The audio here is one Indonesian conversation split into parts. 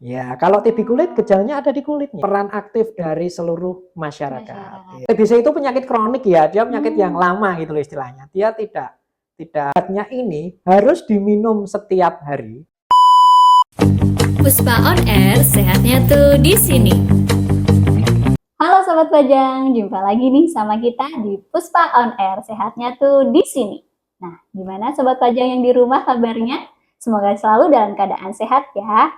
Ya, kalau TB kulit gejalanya ada di kulitnya. Peran aktif dari seluruh masyarakat. TBC itu penyakit kronik ya, dia penyakit yang lama gitu loh istilahnya. Dia tidak obatnya ini harus diminum setiap hari. Puspa on Air, sehatnya tuh di sini. Halo Sobat Pajang, jumpa lagi nih sama kita di Puspa on Air, sehatnya tuh di sini. Nah, gimana Sobat Pajang yang di rumah kabarnya? Semoga selalu dalam keadaan sehat ya.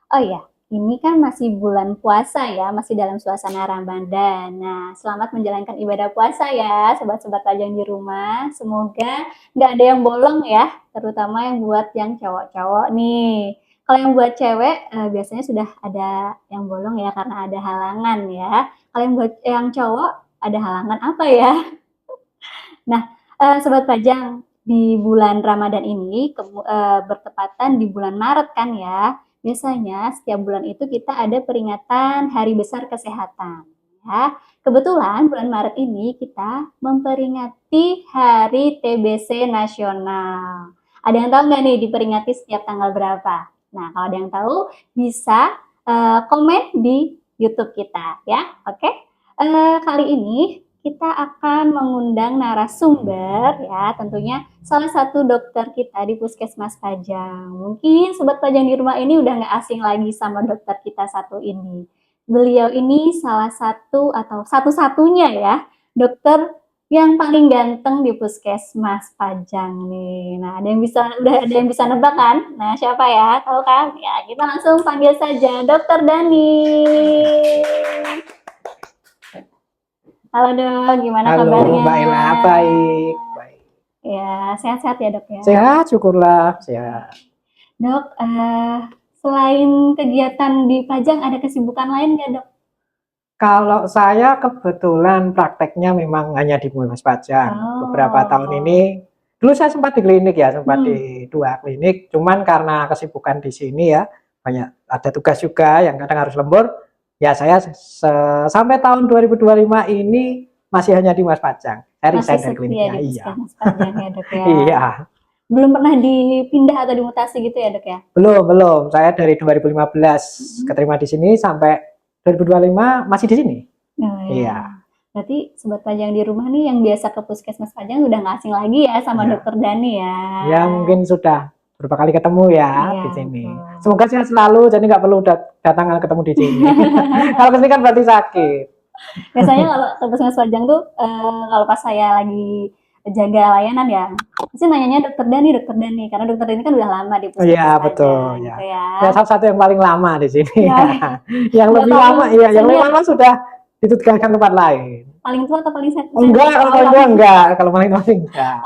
Oh iya, ini kan masih bulan puasa ya, masih dalam suasana Ramadan. Nah, selamat menjalankan ibadah puasa ya, Sobat-Sobat Pajang di rumah. Semoga nggak ada yang bolong ya, terutama yang buat yang cowok-cowok nih. Kalau yang buat cewek, biasanya sudah ada yang bolong ya, karena ada halangan ya. Kalau yang buat yang cowok, ada halangan apa ya? Nah, Sobat Pajang, di bulan Ramadan ini bertepatan di bulan Maret kan ya. Biasanya setiap bulan itu kita ada peringatan Hari Besar Kesehatan. Ya. Kebetulan bulan Maret ini kita memperingati Hari TBC Nasional. Ada yang tahu nggak nih diperingati setiap tanggal berapa? Nah, kalau ada yang tahu bisa komen di YouTube kita ya. Oke? Kali ini kita akan mengundang narasumber ya, tentunya salah satu dokter kita di Puskesmas Pajang. Mungkin Sobat Pajang di rumah ini udah nggak asing lagi sama dokter kita satu ini. Beliau ini salah satu atau satu-satunya ya, dokter yang paling ganteng di Puskesmas Pajang nih. Nah, udah ada yang bisa nebak kan? Nah, siapa ya? Tahu kan? Ya, kita langsung panggil saja Dokter Dani. Halo Dok, gimana kabarnya? Halo Mbak Ella, baik. Ya, sehat-sehat ya Dok ya? Sehat, syukurlah, sehat. Dok, selain kegiatan di Pajang, ada kesibukan lain nggak Dok? Kalau saya kebetulan prakteknya memang hanya di Puskesmas Pajang. Beberapa tahun ini, dulu saya sempat di klinik ya, sempat di 2 klinik. Cuman karena kesibukan di sini ya, banyak ada tugas juga yang kadang harus lembur. Ya saya sampai tahun 2025 ini masih hanya di Mas Pajang. Saya resign dari kliniknya. Di Iya. Puskesmas Pajang ya Dok ya? Iya. Belum pernah dipindah atau dimutasi gitu ya Dok ya? Belum. Saya dari 2015 keterima di sini sampai 2025 masih di sini. Oh, ya. Iya. Berarti Sobat Pajang di rumah nih yang biasa ke Puskesmas Pajang udah nggak asing lagi ya sama Dokter Dani ya? Ya mungkin sudah beberapa kali ketemu ya di sini. Semoga sehat selalu, jadi nggak perlu datang ketemu di sini. Kalau kesini kan berarti sakit. Biasanya kalau ke Puskesmas Pajang tuh kalau pas saya lagi jaga layanan ya, pasti nanyanya Dokter Dani, karena Dokter Dani kan udah lama di Puskesmas Iya betul Pajang, ya. Gitu ya. Ya salah satu yang paling lama di sini. Ya. Yang lebih lama, iya, yang lebih lama sudah ditugaskan tempat lain. Paling tua atau paling sehat? Enggak, kalau paling tua enggak, kalau paling tua enggak.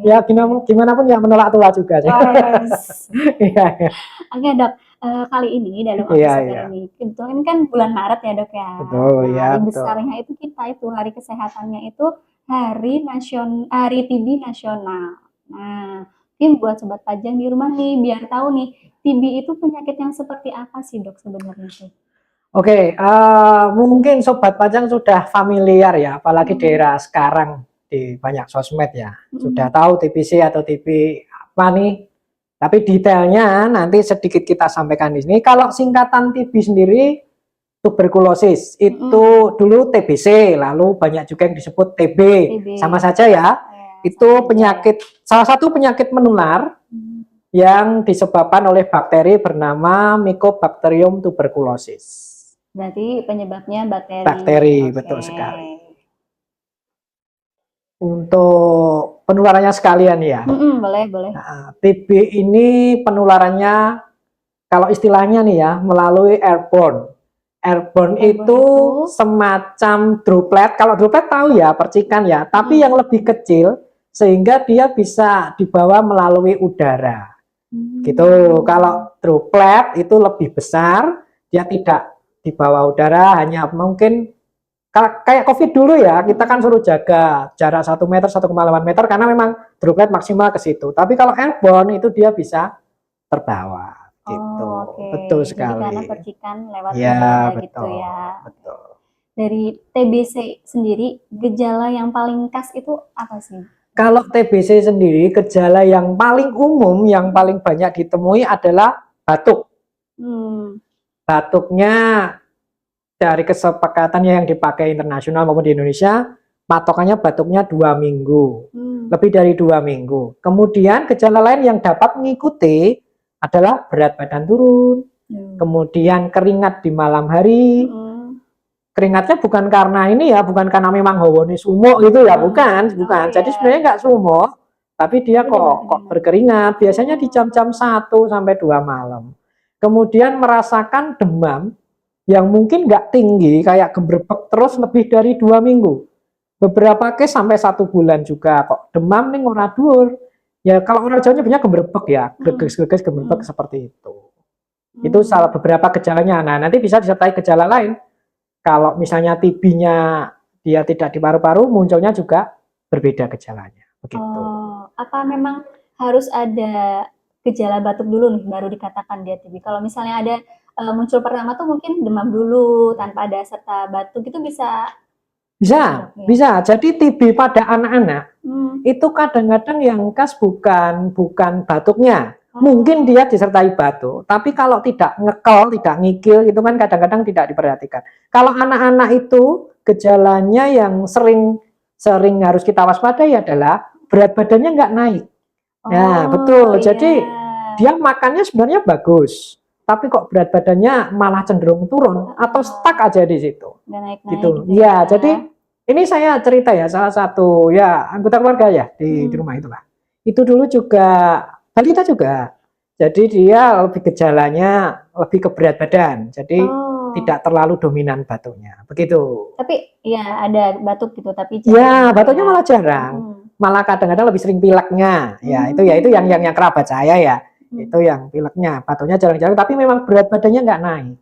Ya Gimana pun ya menolak tua juga sih. Iya. Oke Dok, kali ini dalam episode ini, kebetulan kan bulan Maret ya Dok ya. Betul, nah, ya. Hari besarnya itu kita itu hari kesehatannya itu Hari TB Nasional. Nah, mungkin buat Sobat Pajang di rumah nih, biar tahu nih, TB itu penyakit yang seperti apa sih Dok sebenarnya tuh? Oke, mungkin Sobat Pajang sudah familiar ya, apalagi daerah sekarang di banyak sosmed ya. Sudah tahu TBC atau TB apa nih. Tapi detailnya nanti sedikit kita sampaikan di sini. Kalau singkatan TB sendiri, tuberkulosis itu dulu TBC, lalu banyak juga yang disebut TB. Sama saja ya. Itu penyakit, salah satu penyakit menular yang disebabkan oleh bakteri bernama Mycobacterium tuberculosis. Berarti penyebabnya bakteri. Bakteri, betul sekali. Untuk penularannya sekalian ya. Boleh. Nah, TB ini penularannya kalau istilahnya nih ya melalui airborne. Airborne itu semacam droplet. Kalau droplet tahu ya percikan ya, tapi yang lebih kecil sehingga dia bisa dibawa melalui udara. Gitu. Kalau droplet itu lebih besar, dia tidak dibawa udara, hanya mungkin kayak COVID dulu ya, kita kan suruh jaga jarak 1 meter, 1,8 meter karena memang droplet maksimal ke situ. Tapi kalau airborne itu dia bisa terbawa gitu. Betul sekali. Jadi karena percikan lewat udara gitu ya. Betul. Dari TBC sendiri, gejala yang paling khas itu apa sih? Kalau TBC sendiri, gejala yang paling umum, yang paling banyak ditemui adalah batuk. batuknya dari kesepakatannya yang dipakai internasional maupun di Indonesia, patokannya batuknya 2 minggu, lebih dari 2 minggu. Kemudian gejala lain yang dapat mengikuti adalah berat badan turun, kemudian keringat di malam hari. Keringatnya bukan karena ini ya, bukan karena memang hawane sumo gitu ya, bukan. Jadi sebenarnya nggak sumo, tapi dia kok berkeringat, biasanya di jam-jam 1 sampai 2 malam. Kemudian merasakan demam yang mungkin nggak tinggi, kayak gemerbek terus lebih dari 2 minggu. Beberapa case sampai 1 bulan juga kok. Demam nih ora dhuwur. Ya kalau orang Jawa punya gemerbek ya, greges-greges gemerbek seperti itu. Itu salah beberapa gejalanya. Nah, nanti bisa disertai gejala lain. Kalau misalnya TB-nya dia tidak di paru-paru, munculnya juga berbeda gejalanya. Begitu. Oh, apa memang harus ada gejala batuk dulu nih baru dikatakan dia TB? Kalau misalnya ada muncul pertama tuh mungkin demam dulu tanpa ada serta batuk itu bisa Bisa. Jadi TB pada anak-anak itu kadang-kadang yang khas bukan batuknya. Mungkin dia disertai batuk, tapi kalau tidak ngekel, tidak ngikil, itu kan kadang-kadang tidak diperhatikan. Kalau anak-anak itu gejalanya yang sering harus kita waspadai adalah berat badannya nggak naik. Nah, betul. Jadi dia makannya sebenarnya bagus, tapi kok berat badannya malah cenderung turun atau stuck aja di situ. nggak naik-naik Gitu. gitu Ya, jadi ini saya cerita ya, salah satu ya anggota keluarga ya di rumah itulah. Itu dulu juga balita juga. Jadi dia lebih gejalanya lebih ke berat badan. Jadi tidak terlalu dominan batuknya. Begitu. Tapi ya ada batuk gitu, tapi ya batuknya malah jarang. Malah kadang-kadang lebih sering pileknya. Ya, itu yang kerabat saya ya. Itu yang pileknya, batuknya jarang-jarang, tapi memang berat badannya nggak naik.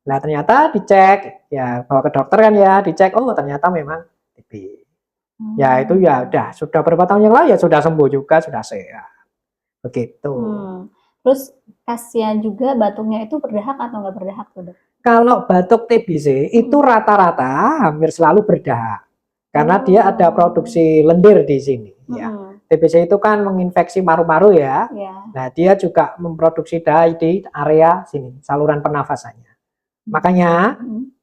Nah, ternyata dicek, ya bawa ke dokter kan ya, dicek, oh ternyata memang TB. Ya itu ya udah, sudah beberapa tahun yang lalu ya sudah sembuh juga, sudah sehat. Begitu. Terus kasihan juga batuknya itu berdahak atau nggak berdahak tuh, Dok? Kalau batuk TBC itu rata-rata hampir selalu berdahak. Karena dia ada produksi lendir di sini. Ya. TBC itu kan menginfeksi paru-paru ya. Nah, dia juga memproduksi dahak di area sini, saluran pernafasannya. Makanya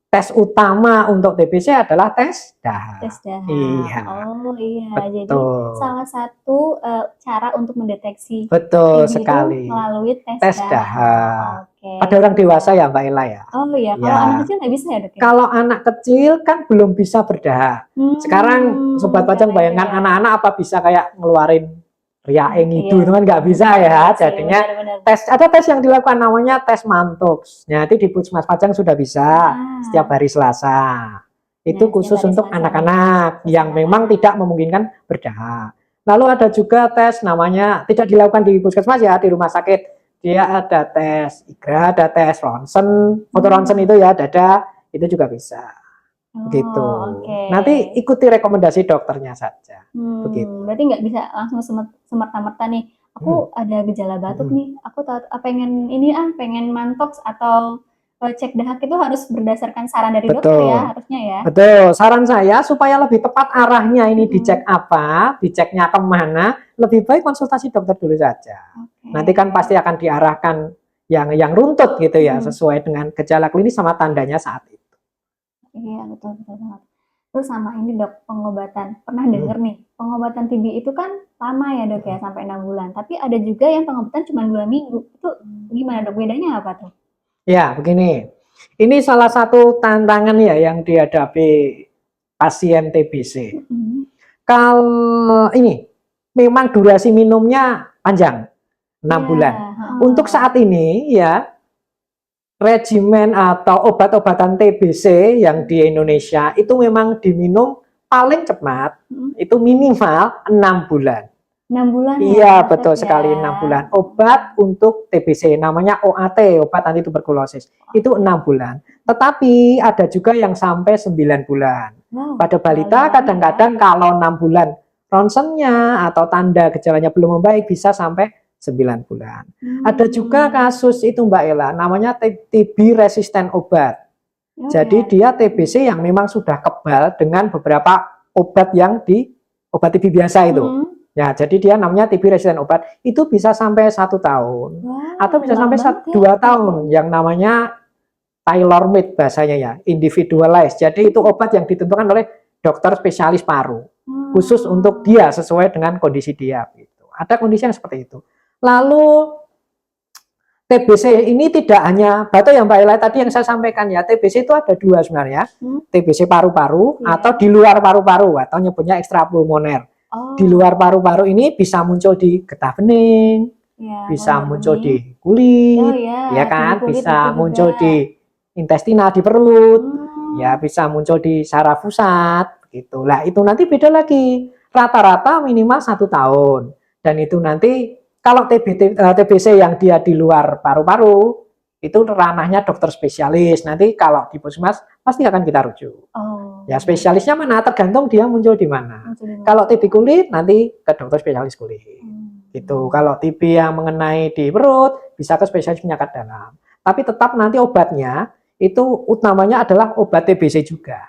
tes utama untuk TBC adalah tes dahak. Tes dahak. Iya. Oh iya, betul. Jadi salah satu cara untuk mendeteksi betul TB sekali itu melalui tes dahak. Okay. Pada orang dewasa ya Mbak Ella ya. Oh iya, kalau anak kecil nggak bisa ya, Dok? Kalau anak kecil kan belum bisa berdahak. Sekarang Sobat Pajang bayangkan anak-anak apa bisa kayak ngeluarin riaeng itu kan nggak bisa ya. Jadinya ada tes yang dilakukan namanya tes Mantoux. Nah, itu di Puskesmas Pajang sudah bisa setiap hari Selasa. Itu khusus untuk anak-anak yang memang tidak memungkinkan berdahak. Lalu ada juga tes namanya tidak dilakukan di Puskesmas ya, di rumah sakit. Dia ada tes IGRA, ada tes ronsen, foto ronsen itu ya, dada, itu juga bisa. Begitu. Nanti ikuti rekomendasi dokternya saja. Begitu. Berarti nggak bisa langsung semerta-merta nih, aku ada gejala batuk nih, aku pengen mantox atau cek dahak itu harus berdasarkan saran dari dokter ya, harusnya ya. Betul. Saran saya supaya lebih tepat arahnya ini dicek apa, diceknya kemana, lebih baik konsultasi dokter dulu saja. Nanti kan pasti akan diarahkan yang runtut gitu ya, sesuai dengan gejala klinis sama tandanya saat itu. Iya, betul banget. Terus sama ini, Dok, pengobatan. Pernah dengar nih, pengobatan TB itu kan lama ya, Dok ya, sampai 6 bulan. Tapi ada juga yang pengobatan cuma 2 minggu. Itu gimana, Dok? Bedanya apa tuh? Ya, begini. Ini salah satu tantangan ya yang dihadapi pasien TBC. Kalau ini memang durasi minumnya panjang. 6 bulan. Untuk saat ini ya regimen atau obat-obatan TBC yang di Indonesia itu memang diminum paling cepat itu minimal 6 bulan. 6 bulan iya, betul sekali 6 bulan. Obat untuk TBC namanya OAT, obat anti tuberkulosis. Itu 6 bulan. Tetapi ada juga yang sampai 9 bulan. Pada balita kadang-kadang kalau 6 bulan ronsennya atau tanda gejalanya belum membaik bisa sampai 9 bulan. Ada juga kasus itu Mbak Ella, namanya TB resisten obat. Jadi dia TBC yang memang sudah kebal dengan beberapa obat yang obat TB biasa itu. Ya, jadi dia namanya TB resisten obat. Itu bisa sampai 1 tahun atau bisa sampai 2 tahun yang namanya tailor made bahasanya ya, individualized. Jadi itu obat yang ditentukan oleh dokter spesialis paru, khusus untuk dia sesuai dengan kondisi dia. Gitu. Ada kondisi yang seperti itu. Lalu TBC ini tidak hanya batuk yang Mbak Ella tadi yang saya sampaikan ya, TBC itu ada dua sebenarnya, TBC paru-paru atau di luar paru-paru atau nyebutnya ekstrapulmoner. Di luar paru-paru ini bisa muncul di getah bening, bisa muncul di kulit, ya kan, bisa muncul di intestinal di perut, ya bisa muncul di saraf pusat, gitu. Lah itu nanti beda lagi, rata-rata minimal 1 tahun, dan itu nanti kalau TBC yang dia di luar paru-paru itu ranahnya dokter spesialis. Nanti kalau di puskesmas pasti akan kita rujuk. Ya spesialisnya mana tergantung dia muncul di mana. Kalau TB kulit nanti ke dokter spesialis kulit. Gitu. Kalau TB yang mengenai di perut bisa ke spesialis penyakit dalam. Tapi tetap nanti obatnya itu utamanya adalah obat TBC juga.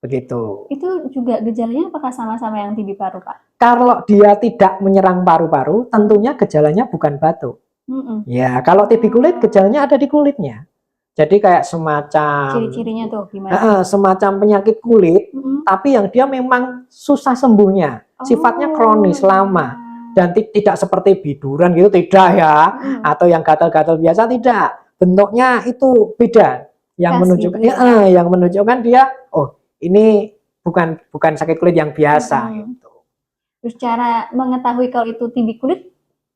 Begitu. Itu juga gejalanya apakah sama-sama yang TB paru, Pak? Kalau dia tidak menyerang paru-paru, tentunya gejalanya bukan batuk. Ya, kalau TB kulit gejalanya ada di kulitnya. Jadi kayak semacam ciri-cirinya tuh gimana? Semacam penyakit kulit, tapi yang dia memang susah sembuhnya, sifatnya kronis lama dan tidak seperti biduran gitu, tidak ya, atau yang gatal-gatal biasa tidak. Bentuknya itu beda, yang menunjukkan yang menunjukkan dia, oh ini bukan sakit kulit yang biasa. Gitu. Terus cara mengetahui kalau itu TB kulit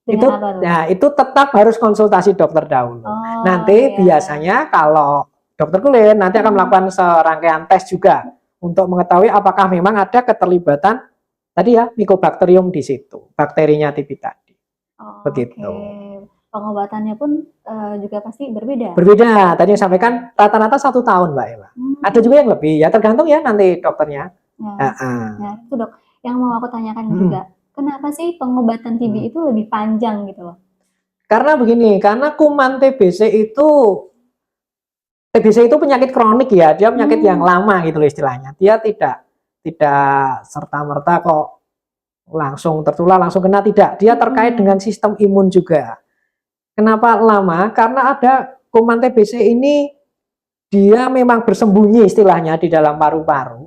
itu, nah itu tetap harus konsultasi dokter dahulu. Nanti biasanya kalau dokter kulit nanti akan melakukan serangkaian tes juga untuk mengetahui apakah memang ada keterlibatan tadi ya Mycobacterium di situ, bakterinya TB tadi. Begitu. Pengobatannya pun juga pasti berbeda. Berbeda. Tadi yang sampaikan rata-rata 1 tahun, Mbak Ella. Ada juga yang lebih, ya tergantung ya nanti dokternya. Nah, itu dok, yang mau aku tanyakan juga, kenapa sih pengobatan TB itu lebih panjang gitu loh? Karena begini, karena kuman TBC itu penyakit kronik ya, dia penyakit yang lama gitu loh istilahnya. Dia tidak serta-merta kok langsung tertular, langsung kena, tidak. Dia terkait dengan sistem imun juga. Kenapa lama? Karena ada kuman TBC ini dia memang bersembunyi istilahnya di dalam paru-paru.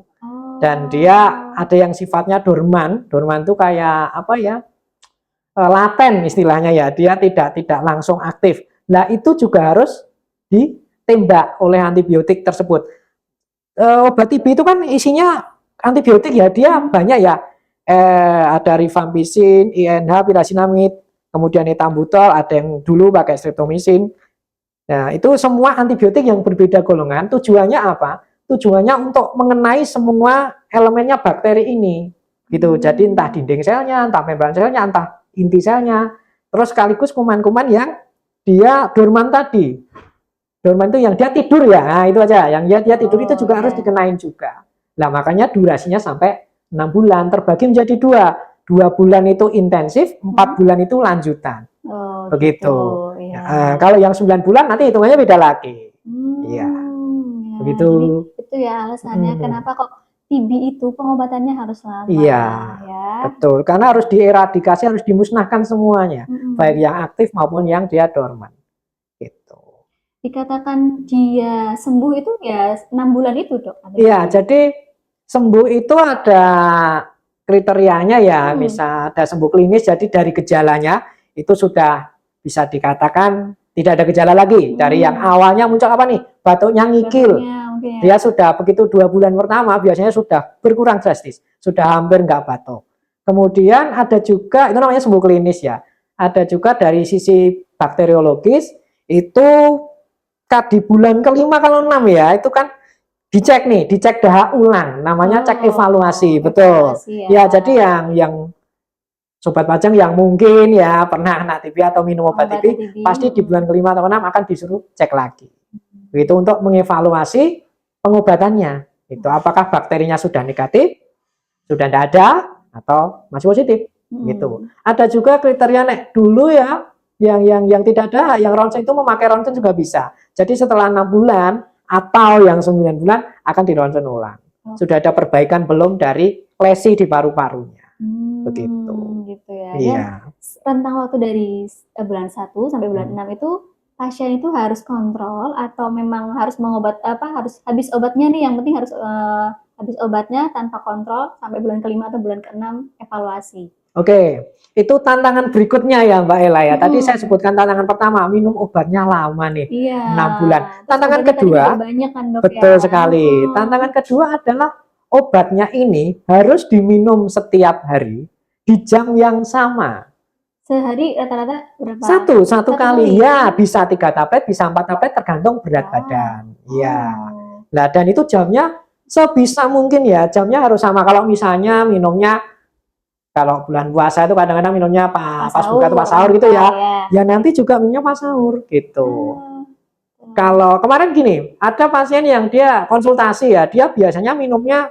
Dan dia ada yang sifatnya dorman. Dorman itu kayak apa ya? Laten istilahnya ya. Dia tidak langsung aktif. Nah, itu juga harus ditembak oleh antibiotik tersebut. Obat TB itu kan isinya antibiotik ya. Dia banyak ya. Ada rifampicin, INH, pirazinamid, kemudian etambutol, ada yang dulu pakai streptomycin. Nah, itu semua antibiotik yang berbeda golongan. Tujuannya apa? Tujuannya untuk mengenai semua elemennya bakteri ini. Gitu. Jadi entah dinding selnya, entah membran selnya, entah inti selnya. Terus sekaligus kuman-kuman yang dia dorman tadi. Dorman itu yang dia tidur ya. Nah, itu aja. Yang dia tidur itu juga harus dikenain juga. Nah, makanya durasinya sampai 6 bulan. Terbagi menjadi 2. 2 bulan itu intensif, 4 bulan itu lanjutan. Begitu. Ya. Kalau yang 9 bulan nanti hitungannya beda lagi. Iya. Begitu. Jadi, itu ya alasannya kenapa kok TB itu pengobatannya harus lama. Iya. Ya. Betul. Karena harus dieradikasi, harus dimusnahkan semuanya. Baik yang aktif maupun yang dia dorman. Gitu. Dikatakan dia sembuh itu ya 6 bulan itu, Dok. Iya, jadi sembuh itu ada kriterianya ya, misal ada sembuh klinis, jadi dari gejalanya itu sudah bisa dikatakan tidak ada gejala lagi. Dari yang awalnya muncul apa nih? Batuknya ngikil. Dia sudah begitu 2 bulan pertama biasanya sudah berkurang drastis, sudah hampir nggak batuk. Kemudian ada juga, itu namanya sembuh klinis ya. Ada juga dari sisi bakteriologis, itu di bulan ke-5 kalau 6 ya, itu kan dicek dahak ulang, namanya cek evaluasi, betul. Ya, jadi yang sobat pajang yang mungkin ya pernah kena TB atau minum obat TB, pasti di bulan ke-5 atau 6 akan disuruh cek lagi. Itu untuk mengevaluasi pengobatannya. Itu apakah bakterinya sudah negatif, sudah tidak ada, atau masih positif. Gitu. Ada juga kriteria dulu ya, yang tidak ada, yang ronsen itu memakai ronsen juga bisa. Jadi setelah 6 bulan atau yang 9 bulan akan di ronsen ulang. Sudah ada perbaikan belum dari lesi di paru-parunya. Begitu. Gitu ya. Iya. Dan rentang waktu dari bulan 1 sampai bulan 6 itu pasien itu harus kontrol atau memang harus harus habis obatnya nih, yang penting harus habis obatnya tanpa kontrol sampai bulan ke-5 atau bulan ke-6 evaluasi. Oke, itu tantangan berikutnya ya Mbak Ella ya. Tadi saya Hmm, sebutkan tantangan pertama, minum obatnya lama nih, iya. 6 bulan. Terus Tantangan obatnya tadi kedua, juga banyak kan dok ya. betul sekali. Hmm. Tantangan kedua adalah obatnya ini harus diminum setiap hari di jam yang sama. Sehari rata-rata berapa? Satu kali. Ya, bisa 3 tablet, bisa 4 tablet, tergantung berat Wah. badan. Iya. Oh. Nah, dan itu jamnya sebisa mungkin ya, jamnya harus sama. Kalau misalnya minumnya, kalau bulan puasa itu kadang-kadang minumnya pas buka atau pas sahur gitu ya. Ya nanti juga minumnya pas sahur gitu. Kalau kemarin gini, ada pasien yang dia konsultasi ya, dia biasanya minumnya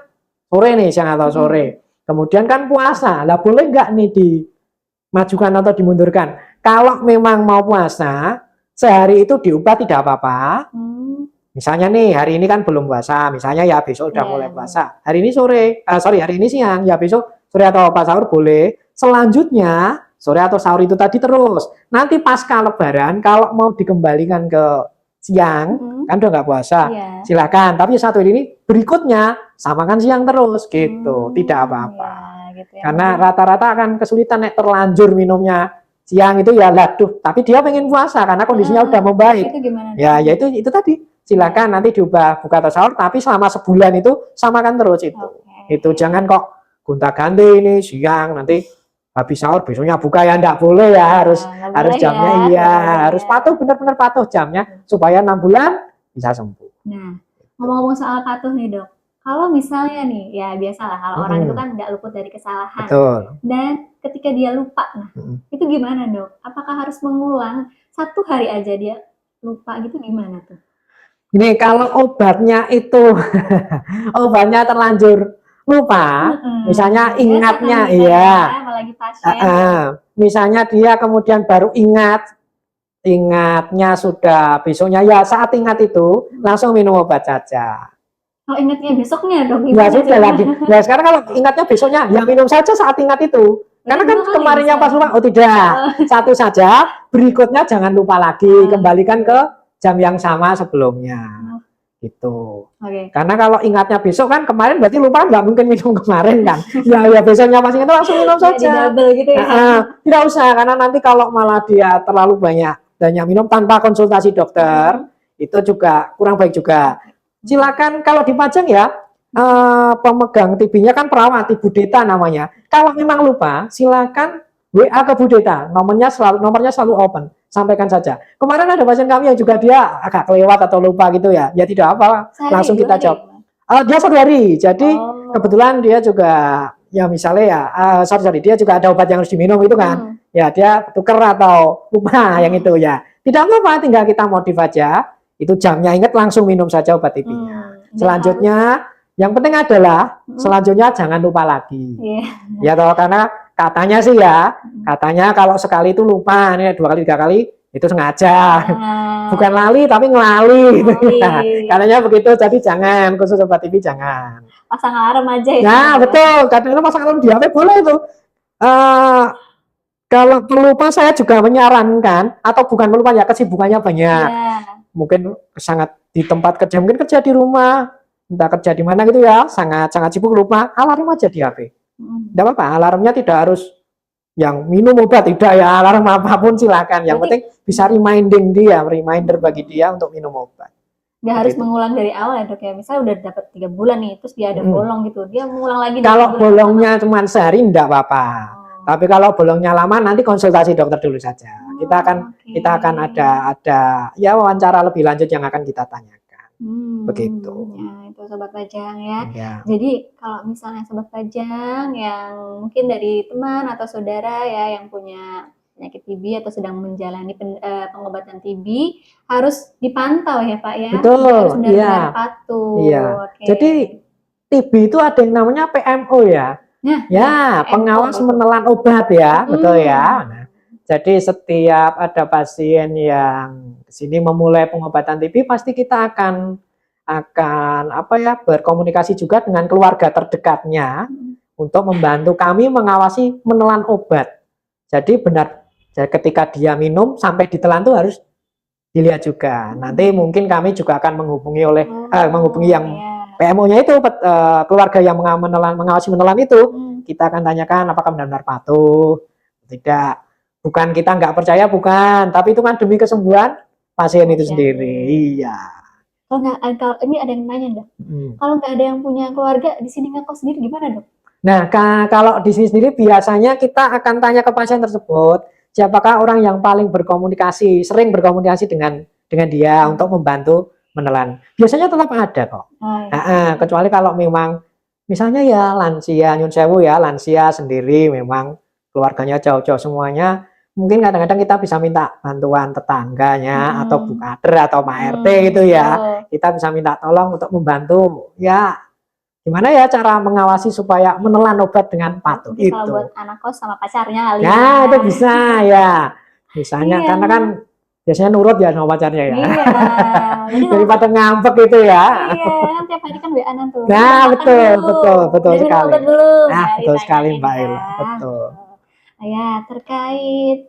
sore nih, siang atau sore. Kemudian kan puasa, lah boleh nggak nih dimajukan atau dimundurkan? Kalau memang mau puasa, sehari itu diubah tidak apa-apa. Misalnya nih, hari ini kan belum puasa, misalnya ya besok udah mulai puasa. Hari ini hari ini siang, ya besok sore atau pas sahur boleh. Selanjutnya, sore atau sahur itu tadi terus. Nanti pasca lebaran, kalau mau dikembalikan ke siang, kan udah nggak puasa, silakan. Tapi satu ini berikutnya, samakan siang terus, gitu. Tidak apa-apa. Gitu ya. Karena rata-rata akan kesulitan terlanjur minumnya siang itu ya laduh. Tapi dia pengen puasa karena kondisinya udah membaik. Itu gimana? Ya itu tadi. Silakan nanti diubah buka atau sahur, tapi selama sebulan itu samakan terus itu. Itu jangan kok gonta-ganti ini siang nanti habis sahur besoknya buka ya, enggak boleh ya, harus jamnya ya, harus patuh, benar-benar patuh jamnya supaya 6 bulan bisa sembuh. Nah, ngomong-ngomong soal patuh nih dok, kalau misalnya nih ya biasalah kalau orang itu kan nggak luput dari kesalahan. Betul. Dan ketika dia lupa, nah itu gimana dok? Apakah harus mengulang 1 hari aja dia lupa gitu, gimana tuh? Ini kalau obatnya itu obatnya terlanjur lupa, misalnya ingatnya misalnya dia kemudian baru ingatnya sudah besoknya ya, saat ingat itu langsung minum obat saja. Kalau ingatnya besoknya dong, ya sudah lagi. Nah sekarang kalau ingatnya besoknya ya minum saja saat ingat itu. Karena kan kemarinnya pas lupa, oh tidak, satu saja, berikutnya jangan lupa lagi, kembalikan ke jam yang sama sebelumnya. Gitu. Karena kalau ingatnya besok kan, kemarin berarti lupa, nggak mungkin minum kemarin kan. Ya besoknya masih itu langsung minum saja. Gitu ya. Tidak usah, karena nanti kalau malah dia terlalu banyak minum tanpa konsultasi dokter, itu juga kurang baik juga. Silakan kalau dipajang ya, pemegang TB-nya kan perawat, Ibu Deta namanya. Kalau memang lupa, silakan WA ke Bu Deta, nomornya selalu open. Sampaikan saja. Kemarin ada pasien kami yang juga dia agak kelewat atau lupa gitu ya. Ya tidak apa, langsung kita jawab. Dia 1 hari. Jadi kebetulan dia juga ya misalnya ya dia juga ada obat yang harus diminum itu kan. Ya dia tuker atau lupa yang itu ya. Tidak apa-apa, tinggal kita modif aja. Itu jamnya ingat, langsung minum saja obat TB-nya. Selanjutnya yang penting adalah selanjutnya jangan lupa lagi. Ya toh, karena katanya sih ya, katanya kalau sekali itu lupa, ini 2 kali 3 kali itu sengaja, bukan lali tapi ngelali. Katanya begitu, jadi jangan, khusus obat TB jangan. Pasang alarm aja ya. Nah betul, kadang-kadang pasang alarm di HP boleh itu. Kalau pelupa saya juga menyarankan, atau bukan pelupa ya, kesibukannya banyak. Mungkin sangat di tempat kerja, mungkin kerja di rumah, entah kerja di mana gitu ya, sangat sibuk, lupa, alarm aja di HP. Tidak apa-apa, alarmnya tidak harus yang minum obat, tidak ya, alarm apapun silakan. Yang penting bisa reminder bagi dia untuk minum obat. Nggak harus mengulang dari awal ya dok ya, misalnya udah dapat 3 bulan nih, terus dia ada bolong gitu, dia mengulang lagi. Kalau bolongnya cuma sehari enggak apa-apa. Tapi kalau bolongnya lama, nanti konsultasi dokter dulu saja. Kita akan ada ya wawancara lebih lanjut yang akan kita tanyakan. Begitu. Ya, itu Sobat Pajang ya. Jadi kalau misalnya Sobat Pajang yang mungkin dari teman atau saudara ya yang punya penyakit TB atau sedang menjalani pengobatan TB, harus dipantau ya Pak ya. Betul. Harus benar-benar patuh. Iya. Jadi TB itu ada yang namanya PMO ya. Ya, pengawas menelan obat ya, betul ya. Nah, jadi setiap ada pasien yang kesini memulai pengobatan TB, pasti kita akan berkomunikasi juga dengan keluarga terdekatnya untuk membantu kami mengawasi menelan obat. Jadi benar, ketika dia minum sampai ditelan itu harus dilihat juga. Nanti mungkin kami juga akan menghubungi menghubungi yang iya. PMO-nya itu keluarga yang mengawasi menelan itu. Kita akan tanyakan apakah benar-benar patuh, tidak. Bukan kita nggak percaya, bukan. Tapi itu kan demi kesembuhan pasien itu sendiri. Iya. Kalau ini ada yang nanya dok, kalau nggak ada yang punya keluarga di sini ngekos sendiri gimana dok? Nah, kalau di sini sendiri biasanya kita akan tanya ke pasien tersebut, siapakah orang yang paling berkomunikasi, sering berkomunikasi dengan dia untuk membantu menelan. Biasanya tetap ada kok. Kecuali kalau memang misalnya ya lansia, nyun sewu ya, lansia sendiri memang keluarganya jauh-jauh semuanya, mungkin kadang-kadang kita bisa minta bantuan tetangganya atau Bu Kader atau Pak RT gitu ya. Kita bisa minta tolong untuk membantu ya. Gimana ya cara mengawasi supaya menelan obat dengan patuh Mungkin itu. kalau buat anak kos sama pacarnya kali ya. Itu bisa ya. Misalnya karena kan biasanya nurut ya sama pacarnya ya. Iya. Daripada ngambek gitu ya. Iya, tiap hari kan WA-an tuh. Nah, betul sekali. Obat belum? Nah, betul sekali Mbak Ella. Betul. Ya, terkait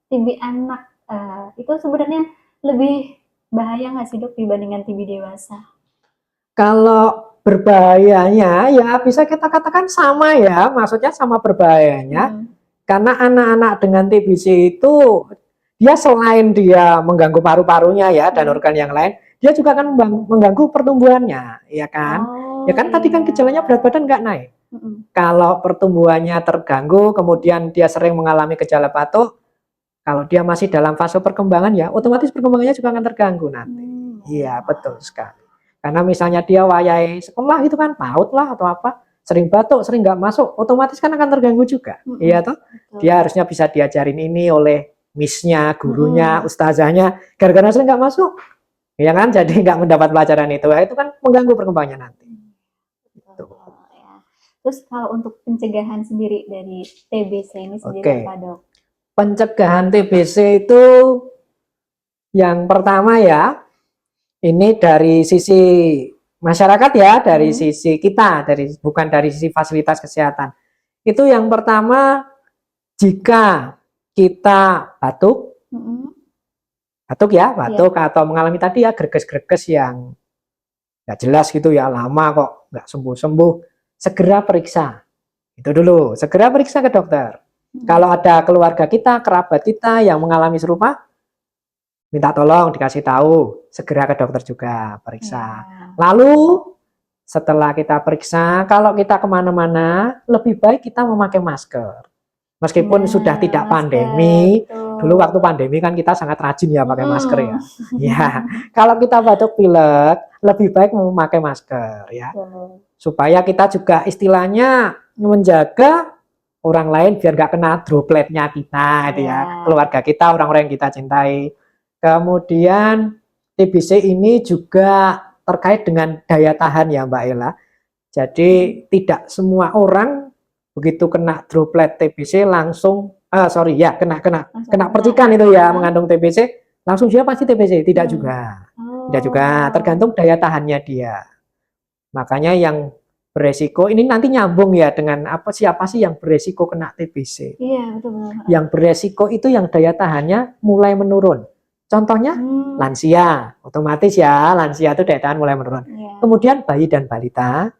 TB anak itu sebenarnya lebih bahaya nggak sih dok dibandingkan TB dewasa? Kalau berbahayanya ya bisa kita katakan sama ya, maksudnya sama berbahayanya. Karena anak-anak dengan TBC itu dia selain dia mengganggu paru-parunya ya dan organ yang lain, dia juga akan mengganggu pertumbuhannya, ya kan? Ya kan tadi kan gejalanya berat badan nggak naik. Kalau pertumbuhannya terganggu, kemudian dia sering mengalami gejala patuh, kalau dia masih dalam fase perkembangan ya, otomatis perkembangannya juga akan terganggu nanti. Iya, betul sekali. Karena misalnya dia wayai sekolah itu kan PAUD lah atau apa, sering batuk, sering nggak masuk, otomatis kan akan terganggu juga. Iya toh? Dia harusnya bisa diajarin ini oleh miss-nya, gurunya, ustazahnya, gara-gara sering nggak masuk, ya kan? Jadi nggak mendapat pelajaran itu kan mengganggu perkembangannya nanti. Terus kalau untuk pencegahan sendiri dari TBC ini sendiri apa dok? Pencegahan TBC itu yang pertama ya, ini dari sisi masyarakat ya, dari sisi kita, bukan dari sisi fasilitas kesehatan. Itu yang pertama, jika kita batuk atau mengalami tadi ya greges-greges yang nggak jelas gitu ya, lama kok nggak sembuh-sembuh, segera periksa. Itu dulu, segera periksa ke dokter. Kalau ada keluarga kita, kerabat kita yang mengalami serupa, minta tolong dikasih tahu, segera ke dokter juga periksa. Lalu setelah kita periksa, kalau kita kemana-mana lebih baik kita memakai masker. Meskipun sudah tidak pandemi, dulu waktu pandemi kan kita sangat rajin ya pakai masker ya. Ya, kalau kita batuk pilek lebih baik memakai masker ya, supaya kita juga istilahnya menjaga orang lain biar nggak kena dropletnya kita, gitu ya, keluarga kita, orang-orang yang kita cintai. Kemudian TBC ini juga terkait dengan daya tahan ya Mbak Ella. Jadi tidak semua orang begitu kena droplet TBC langsung kena percikan itu ya mengandung TBC langsung dia pasti TBC, tidak juga. Tidak juga, tergantung daya tahannya dia. Makanya yang beresiko ini nanti nyambung ya dengan siapa sih yang beresiko kena TBC. Iya, betul. Yang beresiko itu yang daya tahannya mulai menurun. Contohnya lansia, otomatis ya lansia itu daya tahan mulai menurun. Kemudian bayi dan balita.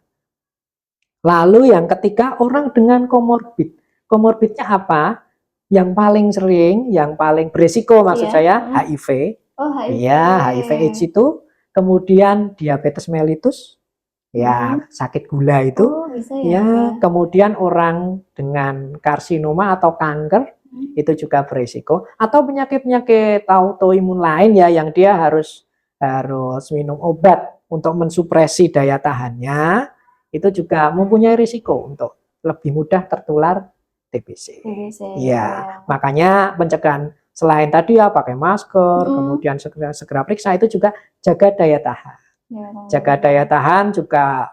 Lalu yang ketiga orang dengan komorbid. Komorbidnya apa? Yang paling sering, yang paling beresiko maksud saya HIV. Iya, HIV AIDS itu. Kemudian diabetes mellitus, ya sakit gula itu. Ya, kemudian orang dengan karsinoma atau kanker itu juga beresiko, atau penyakit-penyakit autoimun lain ya yang dia harus minum obat untuk mensupresi daya tahannya, itu juga mempunyai risiko untuk lebih mudah tertular TBC. Ya, makanya pencegahan selain tadi ya pakai masker, kemudian segera periksa, itu juga jaga daya tahan. Jaga daya tahan juga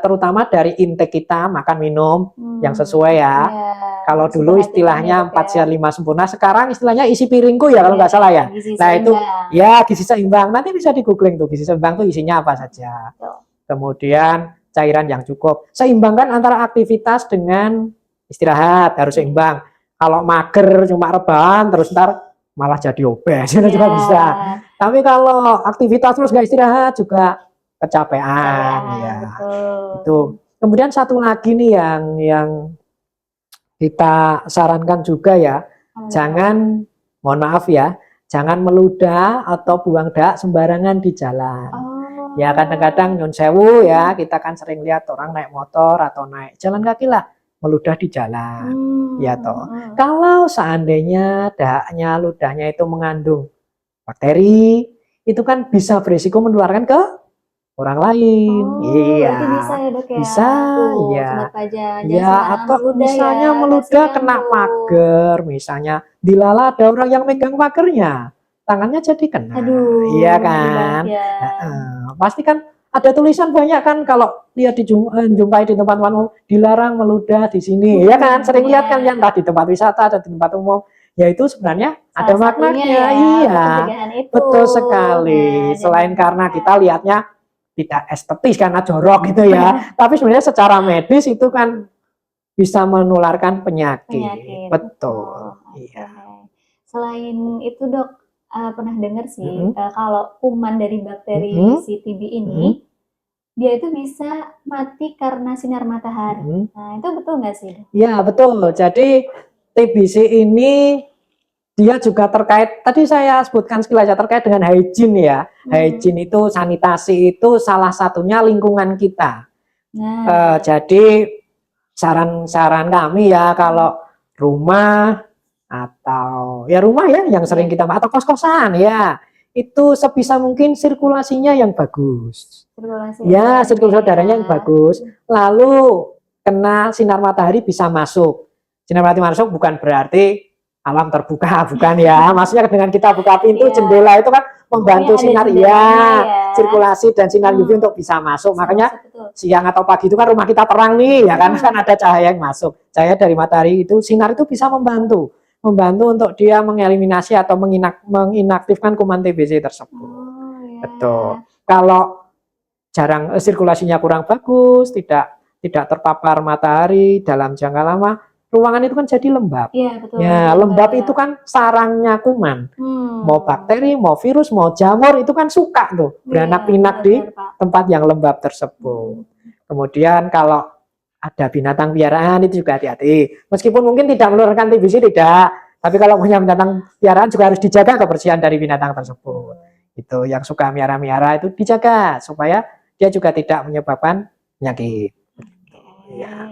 terutama dari intake kita, makan minum yang sesuai ya. Kalau dulu istilahnya 4 sehat 5 sempurna, sekarang istilahnya isi piringku ya kalau nggak salah ya. Nah itu ya gizi seimbang, nanti bisa di googling tuh gizi seimbang tuh isinya apa saja. Kemudian cairan yang cukup, seimbangkan antara aktivitas dengan istirahat, harus seimbang. Kalau mager cuma rebahan terus ntar malah jadi obes, itu juga bisa. Tapi kalau aktivitas terus nggak istirahat juga kecapean, ya. Betul. Itu. Kemudian satu lagi nih yang kita sarankan juga ya, jangan, mohon maaf ya, jangan meludah atau buang dahak sembarangan di jalan. Oh. Ya kadang-kadang nyun sewu ya, kita kan sering lihat orang naik motor atau naik jalan kaki lah, meludah di jalan. Ya toh. Kalau seandainya dahaknya, ludahnya itu mengandung bakteri, itu kan bisa berisiko menularkan ke orang lain. Iya. Berarti bisa ya dok ya? Bisa, Tuh, ya. Sobat Pajang, jangan Ya, sembarangan atau meludah misalnya ya, meludah kasihan kena tuh. pagar, misalnya dilala ada orang yang megang pagarnya, tangannya jadi kena. Aduh, Iya ngeri banget kan? ya. Pasti kan ada tulisan banyak kan kalau lihat jumpai di tempat umum dilarang meludah di sini. Iya kan? Sering lihat kan ya, entah di tempat wisata atau di tempat umum. Ya itu sebenarnya ada Salah satunya maknanya. ya, Iya. pencegahan itu. Betul sekali. Nah, Selain jangan karena lupa. kita lihatnya tidak estetis karena jorok gitu ya. Tapi sebenarnya secara medis itu kan bisa menularkan penyakit. Betul. Iya. Selain itu dok, pernah dengar sih Mm-mm. kalau kuman dari bakteri Mm-mm. si TB ini, dia itu bisa mati karena sinar matahari. Nah itu betul nggak sih? Ya betul. Jadi TBC ini dia juga terkait, tadi saya sebutkan sekilas ya, terkait dengan hygiene ya. Hygiene itu, sanitasi itu salah satunya lingkungan kita. Nah, Jadi saran-saran kami ya, kalau rumah atau ya rumah ya yang sering kita atau kos-kosan ya, itu sebisa mungkin sirkulasinya yang bagus. Sirkulasi udaranya yang bagus. Lalu kena sinar matahari bisa masuk. Sinar matahari masuk bukan berarti alam terbuka, bukan ya. Maksudnya dengan kita buka pintu, jendela itu kan membantu sinar sirkulasi dan sinar UV untuk bisa masuk. Makanya siang atau pagi itu kan rumah kita terang nih, ya kan ada cahaya yang masuk. Cahaya dari matahari itu, sinar itu bisa membantu untuk dia mengeliminasi atau menginaktifkan kuman TBC tersebut. Betul. Kalau jarang sirkulasinya kurang bagus, tidak terpapar matahari dalam jangka lama, ruangan itu kan jadi lembab. Iya, betul. Ya, lembab itu kan sarangnya kuman. Mau bakteri, mau virus, mau jamur itu kan suka tuh beranak pinak di tempat yang lembab tersebut. Kemudian kalau ada binatang piaraan itu juga hati-hati. Meskipun mungkin tidak menularkan TBC tidak, tapi kalau punya binatang piaraan juga harus dijaga kebersihan dari binatang tersebut. Itu yang suka miara-miara itu dijaga supaya dia juga tidak menyebabkan penyakit. Ya.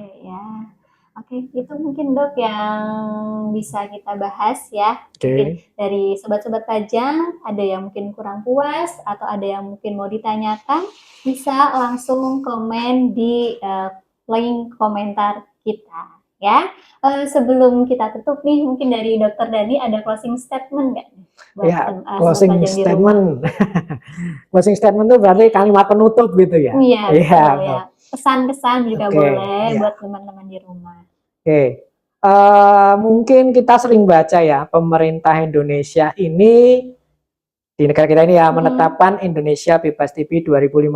Oke, itu mungkin dok yang bisa kita bahas ya. Mungkin dari sobat-sobat Pajang, ada yang mungkin kurang puas atau ada yang mungkin mau ditanyakan, bisa langsung komen di link komentar kita ya. Sebelum kita tutup nih, mungkin dari Dokter Dani ada closing statement nggak? Ya, closing statement. Closing statement itu berarti kalimat penutup gitu ya. Iya, betul ya. Pesan-pesan juga boleh buat teman-teman di rumah. Mungkin kita sering baca ya, pemerintah Indonesia ini di negara kita ini ya menetapkan Indonesia bebas TB 2050.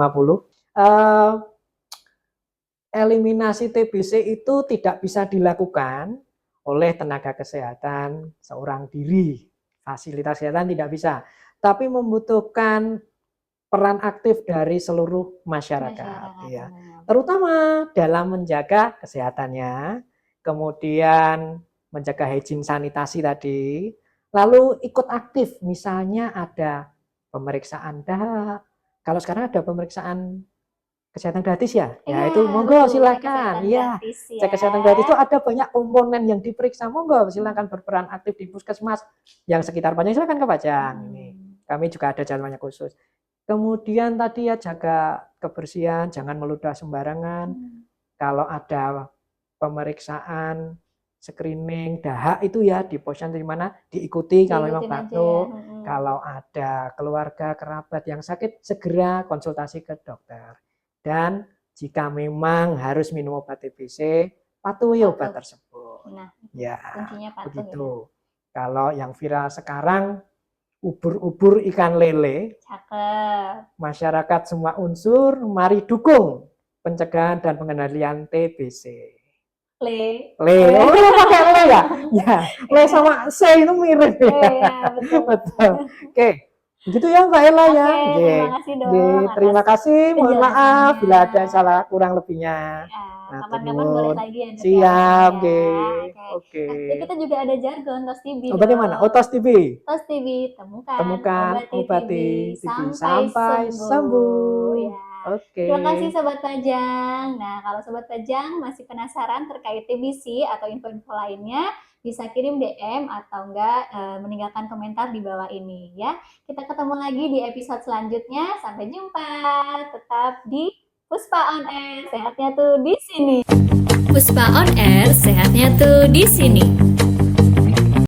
Eliminasi TBC itu tidak bisa dilakukan oleh tenaga kesehatan seorang diri, fasilitas kesehatan tidak bisa, tapi membutuhkan peran aktif dari seluruh masyarakat. Ya. Terutama dalam menjaga kesehatannya, kemudian menjaga hygiene sanitasi tadi, lalu ikut aktif, misalnya ada pemeriksaan dahak. Kalau sekarang ada pemeriksaan kesehatan gratis ya, itu monggo silakan. Ya, cek kesehatan gratis itu ada banyak komponen yang diperiksa, monggo silakan berperan aktif di puskesmas yang sekitar Pajang, silakan ke Pajang. Ini kami juga ada jadwalnya khusus. Kemudian tadi ya jaga kebersihan, jangan meludah sembarangan. Kalau ada pemeriksaan, screening, dahak itu ya di posyandu di mana diikuti kalau memang batuk. Kalau ada keluarga kerabat yang sakit, segera konsultasi ke dokter. Dan jika memang harus minum obat TBC, patuhi obat tersebut. Ya, begitu. Kalau yang viral sekarang ubur-ubur ikan lele. Masyarakat semua unsur, mari dukung pencegahan dan pengendalian TBC. Pakai le ya? Ya, le sama C itu mirip ya. Betul. Oke. Begitu ya Mbak Ella ya. Oke, terima kasih dong. Nggih, terima atas kasih. Mohon maaf penjelasannya. bila ada salah kurang lebihnya. Ya, Nah, kapan-kapan boleh nuwun. lagi ya Dok ya Siap, sharing ya. nggih. Oke. Oke. Nah, jadi kita juga ada jargon Tos TB Oh, bagaimana? Oh, dong. Tos TV. Tos TB, temukan, Temukan, obati TB, obati TV sampai sampai sembuh. sembuh. Ya. Oke. Terima kasih Sobat Pajang. Nah, kalau Sobat Pajang masih penasaran terkait TBC atau info-info lainnya, bisa kirim DM atau enggak meninggalkan komentar di bawah ini ya. Kita ketemu lagi di episode selanjutnya. Sampai jumpa. Tetap di Puspa on Air. Sehatnya tuh di sini. Puspa on Air, sehatnya tuh di sini.